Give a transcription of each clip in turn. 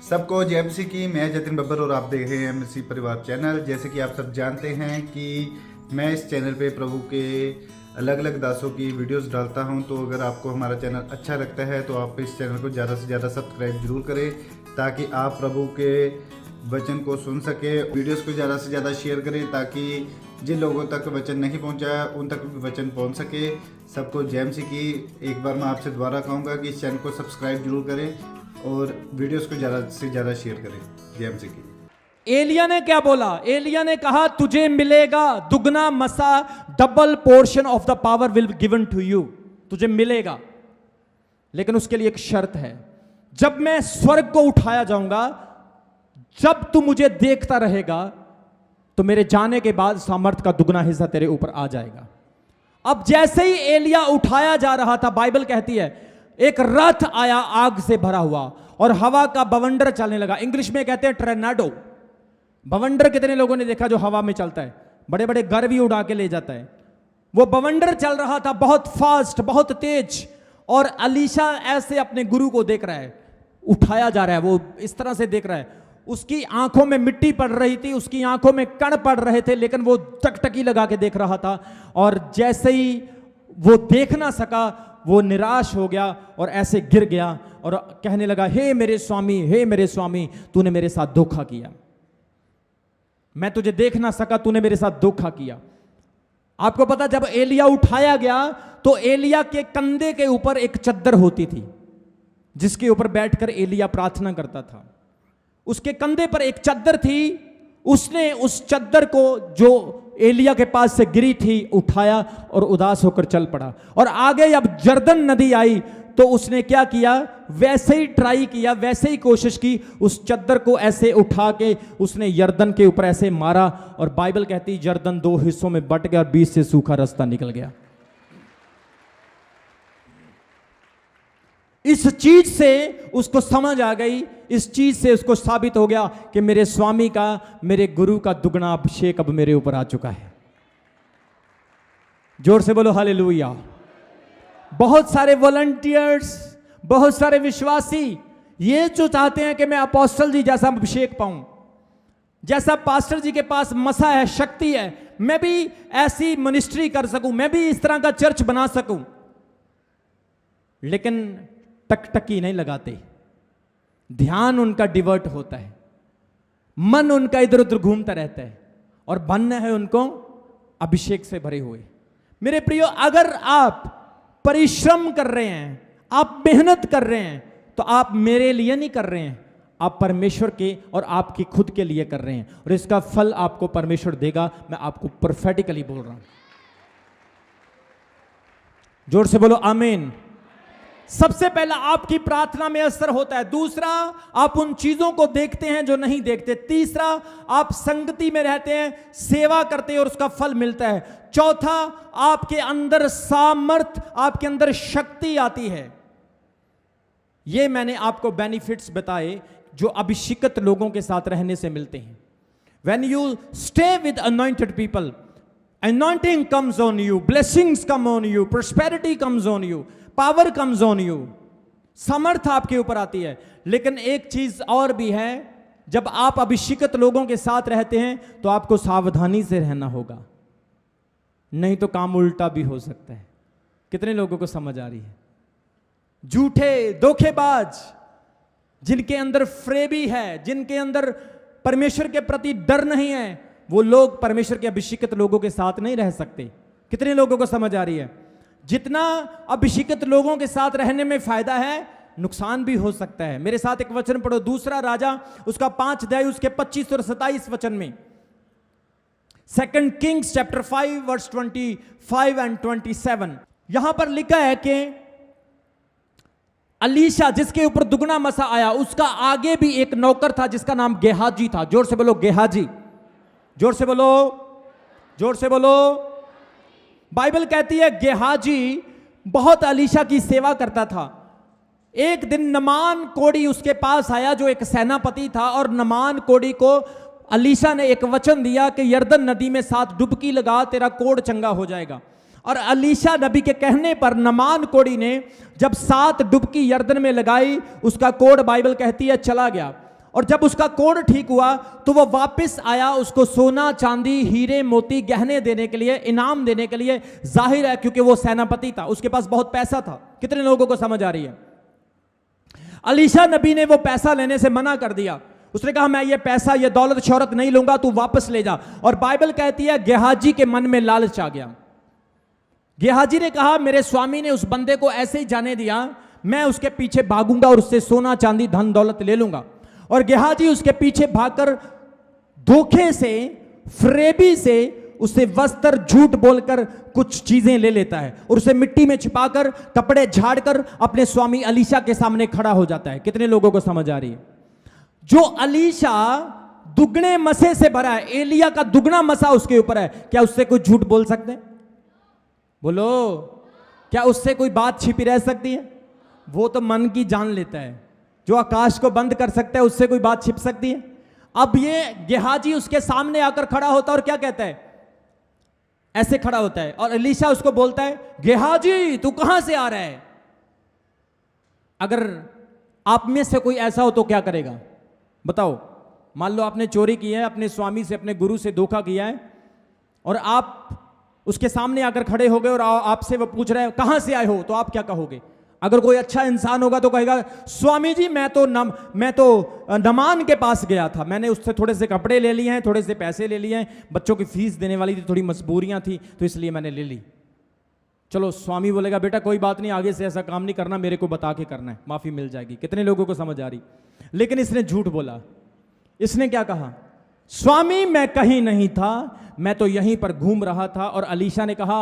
सबको जय मसीह की। मैं जतिन बब्बर और आप देख रहे हैं मसीह परिवार चैनल। जैसे कि आप सब जानते हैं कि मैं इस चैनल पे प्रभु के अलग अलग दासों की वीडियोस डालता हूं, तो अगर आपको हमारा चैनल अच्छा लगता है तो आप इस चैनल को ज़्यादा से ज़्यादा सब्सक्राइब जरूर करें, ताकि आप प्रभु के वचन को सुन सके। वीडियोस को ज़्यादा से ज़्यादा शेयर करें, ताकि जिन लोगों तक वचन नहीं पहुंचा उन तक भी वचन पहुंच सके। सबको जय मसीह की। एक बार मैं आपसे दोबारा कहूँगा कि इस चैनल को सब्सक्राइब जरूर करें और वीडियोस को ज़्यादा से ज़्यादा शेयर करें। जय मसीह की। एलिया ने क्या बोला? एलिया ने कहा तुझे मिलेगा दुगना मसा, double portion of the power will given to you. तुझे मिलेगा, लेकिन उसके लिए एक शर्त है। जब मैं स्वर्ग को उठाया जाऊंगा, जब तू मुझे देखता रहेगा, तो मेरे जाने के बाद सामर्थ का दुगना हिस्सा तेरे ऊपर आ जाएगा। अब जैसे ही एलिया उठाया जा रहा था, बाइबल कहती है एक रथ आया आग से भरा हुआ और हवा का बवंडर चलने लगा। इंग्लिश में कहते हैं टर्नाडो। बवंडर कितने लोगों ने देखा जो हवा में चलता है? बड़े बड़े घर भी उड़ा के ले जाता है। वो बवंडर चल रहा था, बहुत फास्ट, बहुत तेज। और अलीशा ऐसे अपने गुरु को देख रहा है, उठाया जा रहा है, वो इस तरह से देख रहा है। उसकी आंखों में मिट्टी पड़ रही थी, उसकी आंखों में कण पड़ रहे थे, लेकिन वो टकटकी लगा के देख रहा था। और जैसे ही वो देख ना सका, वो निराश हो गया और ऐसे गिर गया और कहने लगा, हे मेरे स्वामी, हे मेरे स्वामी, तूने मेरे साथ धोखा किया। मैं तुझे देख ना सका, तूने मेरे साथ धोखा किया। आपको पता, जब एलिया उठाया गया तो एलिया के कंधे के ऊपर एक चद्दर होती थी, जिसके ऊपर बैठकर एलिया प्रार्थना करता था। उसके कंधे पर एक चद्दर थी। उसने उस चद्दर को जो एलिया के पास से गिरी थी उठाया और उदास होकर चल पड़ा। और आगे जब जर्दन नदी आई तो उसने क्या किया? वैसे ही ट्राई किया, वैसे ही कोशिश की। उस चद्दर को ऐसे उठा के उसने यर्दन के ऊपर ऐसे मारा और बाइबल कहती यर्दन दो हिस्सों में बट गया और बीच से सूखा रास्ता निकल गया। इस चीज से उसको समझ आ गई, इस चीज से उसको साबित हो गया कि मेरे स्वामी का, मेरे गुरु का दुगना अभिषेक अब मेरे ऊपर आ चुका है। जोर से बोलो हालेलुया। बहुत सारे वॉलंटियर्स, बहुत सारे विश्वासी ये जो चाहते हैं कि मैं अपोस्टल जी जैसा अभिषेक पाऊं, जैसा पास्टर जी के पास मसा है, शक्ति है, मैं भी ऐसी मिनिस्ट्री कर सकूं, मैं भी इस तरह का चर्च बना सकूं, लेकिन टकटकी नहीं लगाते। ध्यान उनका डिवर्ट होता है, मन उनका इधर उधर घूमता रहता है, और बनना है उनको अभिषेक से भरे हुए। मेरे प्रियो, अगर आप परिश्रम कर रहे हैं, आप मेहनत कर रहे हैं, तो आप मेरे लिए नहीं कर रहे हैं, आप परमेश्वर के और आपकी खुद के लिए कर रहे हैं, और इसका फल आपको परमेश्वर देगा। मैं आपको प्रोफेटिकली बोल रहा हूं। जोर से बोलो आमीन। सबसे पहला आपकी प्रार्थना में असर होता है। दूसरा, आप उन चीजों को देखते हैं जो नहीं देखते। तीसरा, आप संगति में रहते हैं, सेवा करते हैं और उसका फल मिलता है। चौथा, आपके अंदर सामर्थ, आपके अंदर शक्ति आती है। ये मैंने आपको बेनिफिट्स बताए जो अभिषिक्त लोगों के साथ रहने से मिलते हैं। When you stay with anointed people, anointing comes on you, blessings come on you, prosperity comes on you, power comes on you, समर्थ आपके ऊपर आती है। लेकिन एक चीज और भी है, जब आप अभिषिक्त लोगों के साथ रहते हैं तो आपको सावधानी से रहना होगा, नहीं तो काम उल्टा भी हो सकता है। कितने लोगों को समझ आ रही है? झूठे धोखेबाज, जिनके अंदर फ्रेबी है, जिनके अंदर परमेश्वर के प्रति डर नहीं है, वो लोग परमेश्वर के अभिषिक्त लोगों के साथ नहीं रह सकते। कितने लोगों को समझ आ रही है? जितना अभिषिक्त लोगों के साथ रहने में फायदा है, नुकसान भी हो सकता है। मेरे साथ एक वचन पढ़ो, दूसरा राजा उसका 5 अध्याय उसके 25 और 27 वचन में। 2 किंग्स चैप्टर 5 वर्स 25 एंड 27। यहां पर लिखा है कि अलीशा जिसके ऊपर दुगना मसा आया, उसका आगे भी एक नौकर था जिसका नाम गेहाजी था। जोर से बोलो गेहाजी। जोर से बोलो, जोर से बोलो। बाइबल कहती है गेहाजी बहुत अलीशा की सेवा करता था। एक दिन नमान कोड़ी उसके पास आया जो एक सेनापति था, और नमान कोड़ी को अलीशा ने एक वचन दिया कि यर्दन नदी में 7 डुबकी लगा, तेरा कोढ़ चंगा हो जाएगा। और अलीशा नबी के कहने पर नमान कोड़ी ने जब 7 डुबकी यर्दन में लगाई, उसका कोढ़ बाइबल कहती है चला गया। और जब उसका कोढ़ ठीक हुआ तो वो वापस आया उसको सोना चांदी हीरे मोती गहने देने के लिए, इनाम देने के लिए। जाहिर है क्योंकि वो सेनापति था, उसके पास बहुत पैसा था। कितने लोगों को समझ आ रही है? अलीशा नबी ने वो पैसा लेने से मना कर दिया। उसने कहा मैं ये पैसा ये दौलत शौहरत नहीं लूंगा, तू वापस ले जा। और बाइबल कहती है गेहाजी के मन में लालच आ गया। गेहाजी ने कहा मेरे स्वामी ने उस बंदे को ऐसे ही जाने दिया, मैं उसके पीछे भागूंगा और उससे सोना चांदी धन दौलत ले लूंगा। और गेहाजी उसके पीछे भागकर धोखे से, फ्रेबी से उससे वस्त्र झूठ बोलकर कुछ चीजें ले लेता है और उसे मिट्टी में छिपाकर कपड़े झाड़कर अपने स्वामी अलीशा के सामने खड़ा हो जाता है। कितने लोगों को समझ आ रही है? जो अलीशा दुगने मसे से भरा है, एलिया का दुगना मसा उसके ऊपर है, क्या उससे कोई झूठ बोल सकते हैं? बोलो, क्या उससे कोई बात छिपी रह सकती है? वो तो मन की जान लेता है। जो आकाश को बंद कर सकता है उससे कोई बात छिप सकती है? अब ये गेहाजी उसके सामने आकर खड़ा होता है और क्या कहता है? ऐसे खड़ा होता है और अलीशा उसको बोलता है गेहाजी तू कहां से आ रहा है? अगर आप में से कोई ऐसा हो तो क्या करेगा बताओ? मान लो आपने चोरी की है, अपने स्वामी से, अपने गुरु से धोखा किया है और आप उसके सामने आकर खड़े हो गए और आपसे वो पूछ रहे हैं कहां से आए हो, तो आप क्या कहोगे? अगर कोई अच्छा इंसान होगा तो कहेगा स्वामी जी मैं तो नमान के पास गया था, मैंने उससे थोड़े से कपड़े ले लिए हैं, थोड़े से पैसे ले लिए हैं, बच्चों की फीस देने वाली थी, थोड़ी मजबूरियां थी तो इसलिए मैंने ले ली। चलो स्वामी बोलेगा बेटा कोई बात नहीं, आगे से ऐसा काम नहीं करना, मेरे को बता के करना है, माफी मिल जाएगी। कितने लोगों को समझ आ रही? लेकिन इसने झूठ बोला। इसने क्या कहा? स्वामी मैं कहीं नहीं था, मैं तो यहीं पर घूम रहा था। और अलीशा ने कहा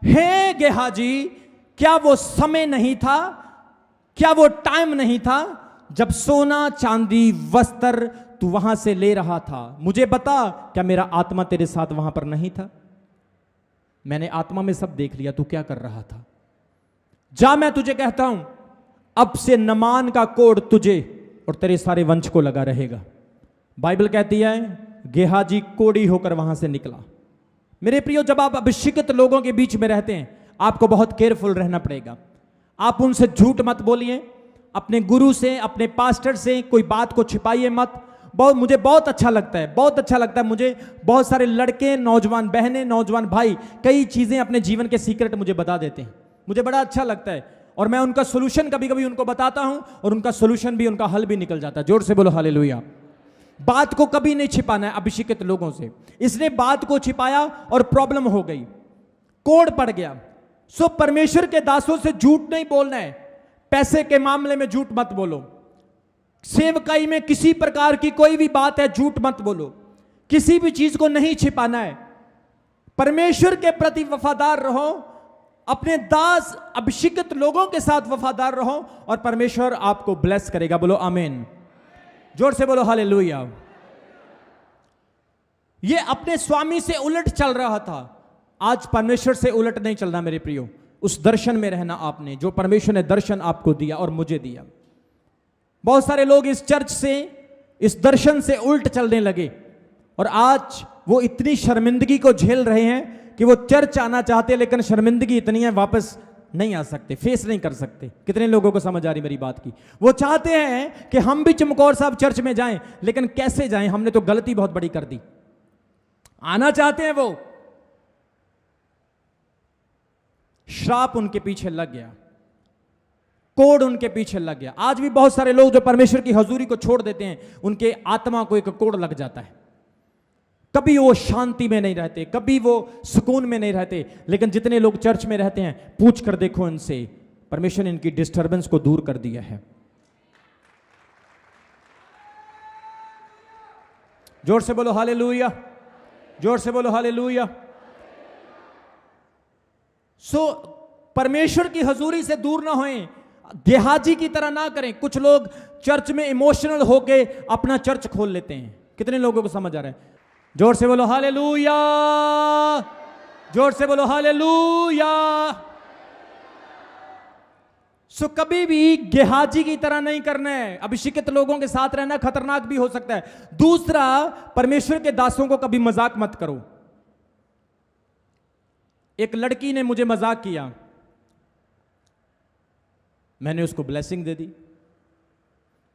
हे गेहाजी क्या वो समय नहीं था, क्या वो टाइम नहीं था जब सोना चांदी वस्त्र तू वहां से ले रहा था? मुझे बता, क्या मेरा आत्मा तेरे साथ वहां पर नहीं था? मैंने आत्मा में सब देख लिया, तू क्या कर रहा था? जा, मैं तुझे कहता हूं अब से नमान का कोढ़ तुझे और तेरे सारे वंश को लगा रहेगा। बाइबल कहती है गेहाजी कोढ़ी होकर वहां से निकला। मेरे प्रियो, जब आप अभिषिक्त लोगों के बीच में रहते हैं आपको बहुत केयरफुल रहना पड़ेगा। आप उनसे झूठ मत बोलिए, अपने गुरु से, अपने पास्टर से कोई बात को छिपाइए मत। मुझे बहुत अच्छा लगता है, बहुत अच्छा लगता है मुझे, बहुत सारे लड़के, नौजवान बहनें, नौजवान भाई कई चीजें अपने जीवन के सीक्रेट मुझे बता देते हैं, मुझे बड़ा अच्छा लगता है और मैं उनका सोल्यूशन कभी कभी उनको बताता हूं और उनका सोल्यूशन भी, उनका हल भी निकल जाता है। जोर से बोलो हालेलुया। बात को कभी नहीं छिपाना है अभिषिक्त लोगों से। इसने बात को छिपाया और प्रॉब्लम हो गई, कोढ़ पड़ गया। सो परमेश्वर के दासों से झूठ नहीं बोलना है। पैसे के मामले में झूठ मत बोलो, सेवकाई में किसी प्रकार की कोई भी बात है झूठ मत बोलो, किसी भी चीज को नहीं छिपाना है। परमेश्वर के प्रति वफादार रहो, अपने दास अभिषिक्त लोगों के साथ वफादार रहो और परमेश्वर आपको ब्लेस करेगा। बोलो आमीन, जोर से बोलो हालेलुया। ये अपने स्वामी से उलट चल रहा था, आज परमेश्वर से उलट नहीं चलना मेरे प्रियो। उस दर्शन में रहना आपने, जो परमेश्वर ने दर्शन आपको दिया और मुझे दिया। बहुत सारे लोग इस चर्च से, इस दर्शन से उल्ट चलने लगे और आज वो इतनी शर्मिंदगी को झेल रहे हैं कि वो चर्च आना चाहते हैं लेकिन शर्मिंदगी इतनी है वापस नहीं आ सकते, फेस नहीं कर सकते। कितने लोगों को समझ आ रही मेरी बात की? वो चाहते हैं कि हम भी चमकौर साहब चर्च में जाएं, लेकिन कैसे जाएं, हमने तो गलती बहुत बड़ी कर दी। आना चाहते हैं वो, श्राप उनके पीछे लग गया, कोड उनके पीछे लग गया। आज भी बहुत सारे लोग जो परमेश्वर की हजूरी को छोड़ देते हैं, उनके आत्मा को एक कोड लग जाता है। कभी वो शांति में नहीं रहते, कभी वो सुकून में नहीं रहते। लेकिन जितने लोग चर्च में रहते हैं, पूछ कर देखो इनसे, परमेश्वर ने इनकी डिस्टर्बेंस को दूर कर दिया है। जोर से बोलो हालेलुया, जोर से बोलो हालेलुया। सो परमेश्वर की हजूरी से दूर ना होएं, गेहाजी की तरह ना करें। कुछ लोग चर्च में इमोशनल होके अपना चर्च खोल लेते हैं। कितने लोगों को समझ आ रहा है? जोर से बोलो हालेलुया, जोर से बोलो हालेलुया। सो कभी भी गेहाजी की तरह नहीं करना है। अभिषिक्त लोगों के साथ रहना खतरनाक भी हो सकता है। दूसरा, परमेश्वर के दासों को कभी मजाक मत करो। एक लड़की ने मुझे मजाक किया, मैंने उसको ब्लेसिंग दे दी।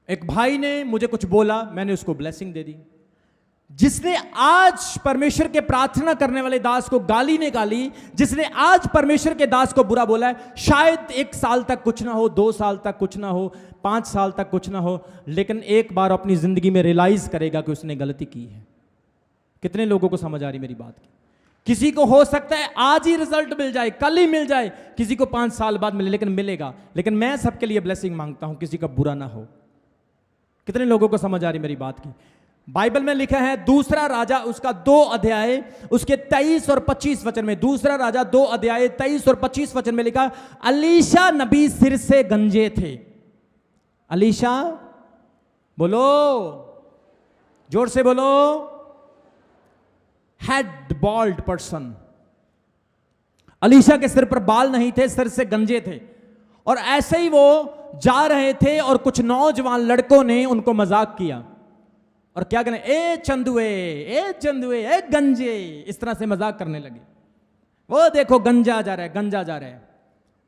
एक भाई ने मुझे कुछ बोला, मैंने उसको ब्लेसिंग दे दी। जिसने आज परमेश्वर के प्रार्थना करने वाले दास को गाली निकाली, जिसने आज परमेश्वर के दास को बुरा बोला है, शायद 1 साल तक कुछ ना हो, 2 साल तक कुछ ना हो, 5 साल तक कुछ ना हो, लेकिन एक बार अपनी जिंदगी में रियलाइज करेगा कि उसने गलती की है। कितने लोगों को समझ आ रही मेरी बात की? किसी को हो सकता है आज ही रिजल्ट मिल जाए, कल ही मिल जाए, किसी को 5 साल बाद मिले, लेकिन मिलेगा। लेकिन मैं सबके लिए ब्लेसिंग मांगता हूं, किसी का बुरा ना हो। कितने लोगों को समझ आ रही मेरी बात की? बाइबल में लिखा है दूसरा राजा उसका 2 अध्याय उसके 23 और 25 वचन में, दूसरा राजा 2 अध्याय 23 और 25 वचन में लिखा, अलीशा नबी सिर से गंजे थे। अलीशा, बोलो, जोर से बोलो, हेड बॉल्ड पर्सन। अलीशा के सिर पर बाल नहीं थे, सिर से गंजे थे। और ऐसे ही वो जा रहे थे और कुछ नौजवान लड़कों ने उनको मजाक किया और क्या कहने, ए चंदुए, ए चंदुए, ए गंजे, इस तरह से मजाक करने लगे। वो देखो गंजा जा रहा है, गंजा जा रहा है।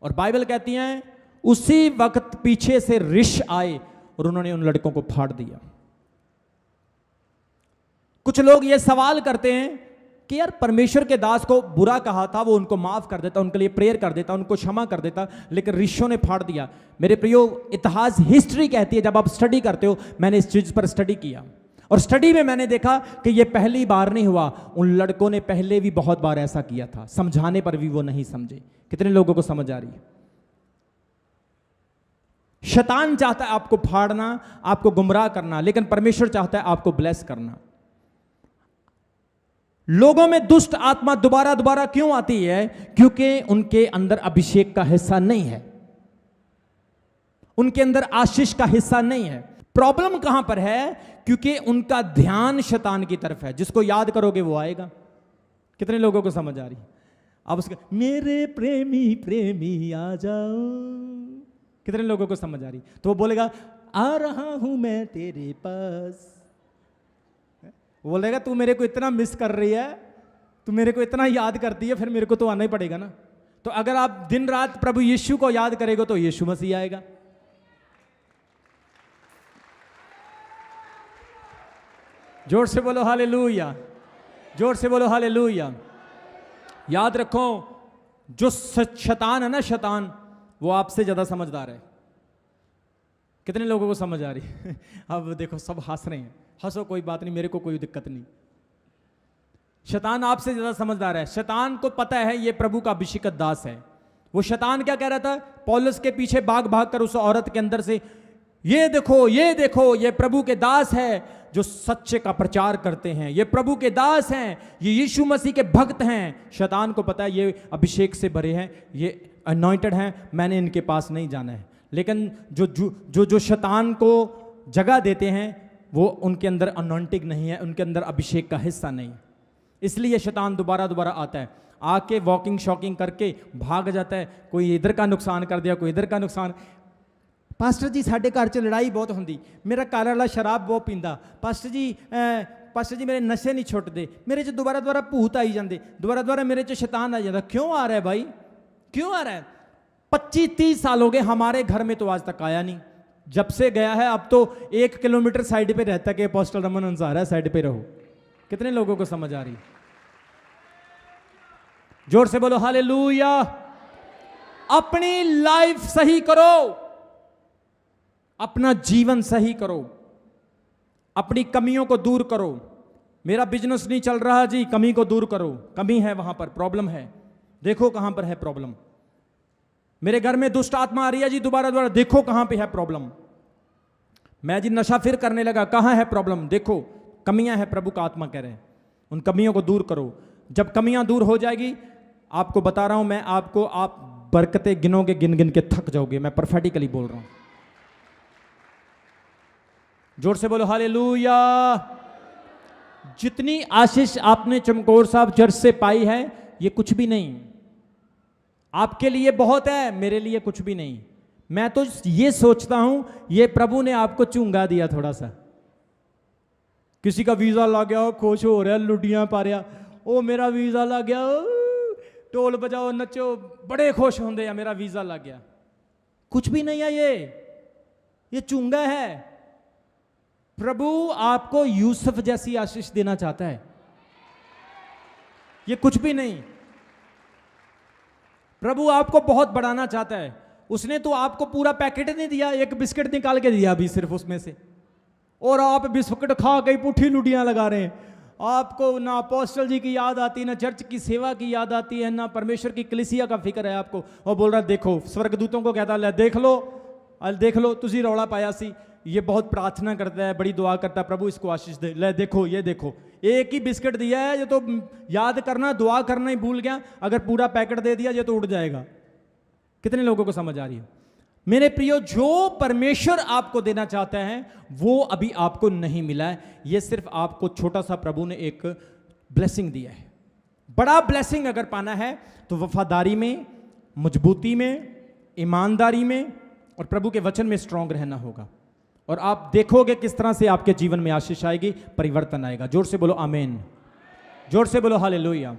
और बाइबल कहती है उसी वक्त पीछे से ऋष आए और उन्होंने उन लड़कों को फाड़ दिया। कुछ लोग ये सवाल करते हैं कि यार परमेश्वर के दास को बुरा कहा था, वो उनको माफ कर देता, उनके लिए प्रेयर कर देता, उनको क्षमा कर देता, लेकिन ऋषियों ने फाड़ दिया। मेरे प्रियो, इतिहास, हिस्ट्री कहती है, जब आप स्टडी करते हो, मैंने इस चीज पर स्टडी किया और स्टडी में मैंने देखा कि ये पहली बार नहीं हुआ, उन लड़कों ने पहले भी बहुत बार ऐसा किया था, समझाने पर भी वो नहीं समझे। कितने लोगों को समझ आ रही है? शैतान चाहता है आपको फाड़ना, आपको गुमराह करना, लेकिन परमेश्वर चाहता है आपको ब्लेस करना। लोगों में दुष्ट आत्मा दोबारा दोबारा क्यों आती है? क्योंकि उनके अंदर अभिषेक का हिस्सा नहीं है, उनके अंदर आशीष का हिस्सा नहीं है। प्रॉब्लम कहां पर है? क्योंकि उनका ध्यान शैतान की तरफ है। जिसको याद करोगे वो आएगा। कितने लोगों को समझ आ रही? अब उसका मेरे प्रेमी प्रेमी आ जाओ, कितने लोगों को समझ आ रही? तो वो बोलेगा आ रहा हूं मैं तेरे पास। वो बोलेगा तू मेरे को इतना मिस कर रही है, तू मेरे को इतना याद करती है, फिर मेरे को तो आना ही पड़ेगा ना। तो अगर आप दिन रात प्रभु यीशु को याद करेगा तो यीशु मसीह आएगा। जोर से बोलो हालेलुया, जोर से बोलो हालेलुया। याद रखो, जो शैतान है ना, शैतान, वो आपसे ज्यादा समझदार है। कितने लोगों को समझ आ रही है? अब देखो सब हंस रहे हैं, हंसो, कोई बात नहीं, मेरे को कोई दिक्कत नहीं। शैतान आपसे ज्यादा समझदार है। शैतान को पता है ये प्रभु का अभिषिक्त दास है। वो शैतान क्या कह रहा था? पौलुस के पीछे भाग भाग कर उस औरत के अंदर से, ये देखो, ये देखो, ये प्रभु के दास है जो सच्चे का प्रचार करते हैं, ये प्रभु के दास हैं, ये यीशु मसीह के भक्त हैं। शैतान को पता है ये अभिषेक से भरे हैं, ये अनॉइंटेड हैं, मैंने इनके पास नहीं जाना है। लेकिन जो शैतान को जगह देते हैं वो उनके अंदर अनॉइंटिंग नहीं है, उनके अंदर अभिषेक का हिस्सा नहीं। इसलिए शैतान दोबारा दोबारा आता है, आके वॉकिंग शॉकिंग करके भाग जाता है। कोई इधर का नुकसान कर दिया, कोई इधर का नुकसान। पास्टर जी साढ़े घर च लड़ाई बहुत होंगी, मेरा घर वाला शराब बहुत पींदा, पास्टर जी मेरे नशे नहीं छुटते, मेरे च दोबारा दोबारा भूत आई जाते, दोबारा दोबारा मेरे च शैतान आ जाता। क्यों आ रहा है भाई, क्यों आ रहा है? 25-30 साल हो गए, हमारे घर में तो आज तक आया नहीं। जब से गया है अब तो 1 किलोमीटर साइड पे रहता है कि अपोस्टल रमन अंसार है, साइड पे रहो। कितने लोगों को समझ आ रही? जोर से बोलो हालेलुया। अपनी लाइफ सही करो, अपना जीवन सही करो, अपनी कमियों को दूर करो। मेरा बिजनेस नहीं चल रहा जी, कमी को दूर करो। कमी है, वहां पर प्रॉब्लम है, देखो कहां पर है प्रॉब्लम। मेरे घर में दुष्ट आत्मा आ रही है जी, दोबारा दोबारा देखो कहां पे है प्रॉब्लम। मैं जी नशा फिर करने लगा, कहां है प्रॉब्लम? देखो कमियां है, प्रभु का आत्मा कह रहे हैं, उन कमियों को दूर करो। जब कमियां दूर हो जाएगी, आपको बता रहा हूं मैं, आपको आप बरकतें गिनोगे, गिन गिन के थक जाओगे। मैं प्रोफेटिकली बोल रहा हूं। जोर से बोलो हालेलुया। जितनी आशीष आपने चमकौर साहब चर्च से पाई है, ये कुछ भी नहीं। आपके लिए बहुत है, मेरे लिए कुछ भी नहीं। मैं तो ये सोचता हूं ये प्रभु ने आपको चूंगा दिया थोड़ा सा। किसी का वीजा लग गया, खुश हो रहा, लुडियां पा रहा, ओ मेरा वीजा लग गया, ढोल बजाओ नचो, बड़े खुश होंगे, मेरा वीजा लग गया। कुछ भी नहीं है ये चूंगा है। प्रभु आपको यूसुफ जैसी आशीष देना चाहता है, ये कुछ भी नहीं। प्रभु आपको बहुत बढ़ाना चाहता है। उसने तो आपको पूरा पैकेट नहीं दिया, एक बिस्किट निकाल के दिया अभी सिर्फ उसमें से, और आप बिस्किट खा गई पुठी लुटियां लगा रहे हैं। आपको ना अपोस्टल जी की याद आती, ना चर्च की सेवा की याद आती है, ना परमेश्वर की कलीसिया का फिक्र है आपको। और बोल रहा है देखो, स्वर्गदूतों को कहता है देख लो तुझी रौला पाया सी। ये बहुत प्रार्थना करता है, बड़ी दुआ करता है, प्रभु इसको आशीष दे। ले देखो, ये देखो, एक ही बिस्किट दिया है, ये तो याद करना, दुआ करना ही भूल गया। अगर पूरा पैकेट दे दिया ये तो उड़ जाएगा। कितने लोगों को समझ आ रही है? मेरे प्रियो, जो परमेश्वर आपको देना चाहता है वो अभी आपको नहीं मिला है। ये सिर्फ आपको छोटा सा प्रभु ने एक ब्लेसिंग दिया है। बड़ा ब्लेसिंग अगर पाना है तो वफादारी में, मजबूती में, ईमानदारी में और प्रभु के वचन में स्ट्रांग रहना होगा। और आप देखोगे किस तरह से आपके जीवन में आशीष आएगी, परिवर्तन आएगा। जोर से बोलो आमीन, जोर से बोलो हालेलुया।